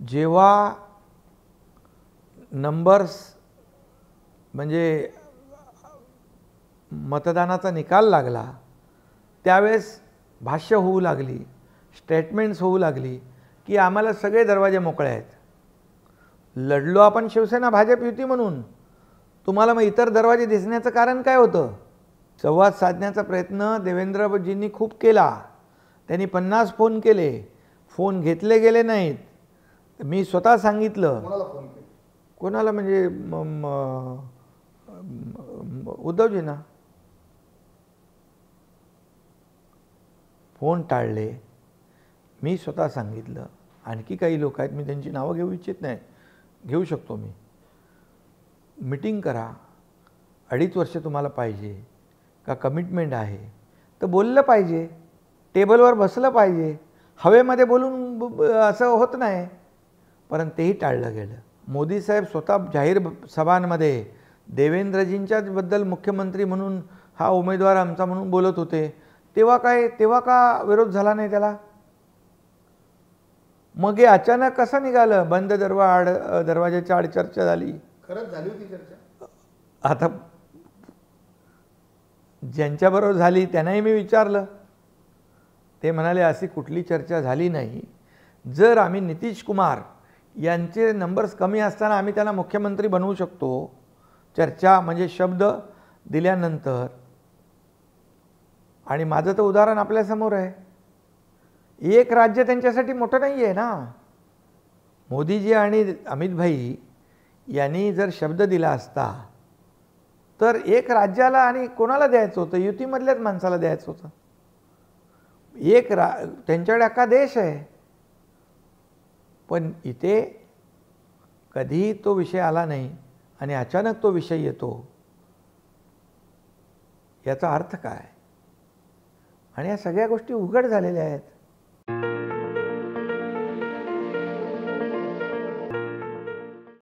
जेव्हा नंबर्स म्हणजे मतदानाचा निकाल लागला त्यावेळेस भाष्य होऊ लागली, स्टेटमेंट्स होऊ लागली की आम्हाला सगळे दरवाजे मोकळे आहेत. लढलो आपण शिवसेना भाजप युती म्हणून, तुम्हाला मग इतर दरवाजे दिसण्याचं कारण काय होतं? संवाद साधण्याचा प्रयत्न देवेंद्रजींनी खूप केला. त्यांनी 50 फोन केले, फोन घेतले गेले नाहीत. मी स्वतः सांगितलं. कोणाला म्हणजे उद्धवजींना फोन टाळले. मी स्वतः सांगितलं. आणखी काही लोक आहेत, मी त्यांची नावं घेऊ इच्छित नाही, घेऊ शकतो मी. मीटिंग करा, 2.5 वर्ष तुम्हाला पाहिजे का कमिटमेंट आहे तर बोललं पाहिजे, टेबलवर बसलं पाहिजे. हवेमध्ये बोलून असं होत नाही. परंतु तेही टाळलं गेलं. मोदी साहेब स्वतः जाहीर सभांमध्ये देवेंद्रजींच्याच बद्दल मुख्यमंत्री म्हणून हा उमेदवार आमचा म्हणून बोलत होते. तेव्हा का विरोध झाला नाही त्याला? मग हे अचानक कसं निघालं? बंद दरवाजाच्या आड चर्चा झाली. खरंच झाली होती चर्चा? आता ज्यांच्याबरोबर झाली त्यांनाही मी विचारलं. ते म्हणाले अशी कुठली चर्चा झाली नाही. जर आम्ही नितीश कुमार यांचे नंबर्स कमी असताना आम्ही त्यांना मुख्यमंत्री बनवू शकतो, चर्चा म्हणजे शब्द दिल्यानंतर. आणि माझं तर उदाहरण आपल्यासमोर आहे. एक राज्य त्यांच्यासाठी मोठं नाही आहे ना. मोदीजी आणि अमित भाई यांनी जर शब्द दिला असता तर एक राज्याला आणि कोणाला द्यायचं होतं? युतीमधल्याच माणसाला द्यायचं होतं. त्यांच्याकडे अख्खा देश आहे. पण इथे कधीही तो विषय आला नाही आणि अचानक तो विषय येतो. याचा अर्थ काय? आणि या सगळ्या गोष्टी उघड झालेल्या आहेत.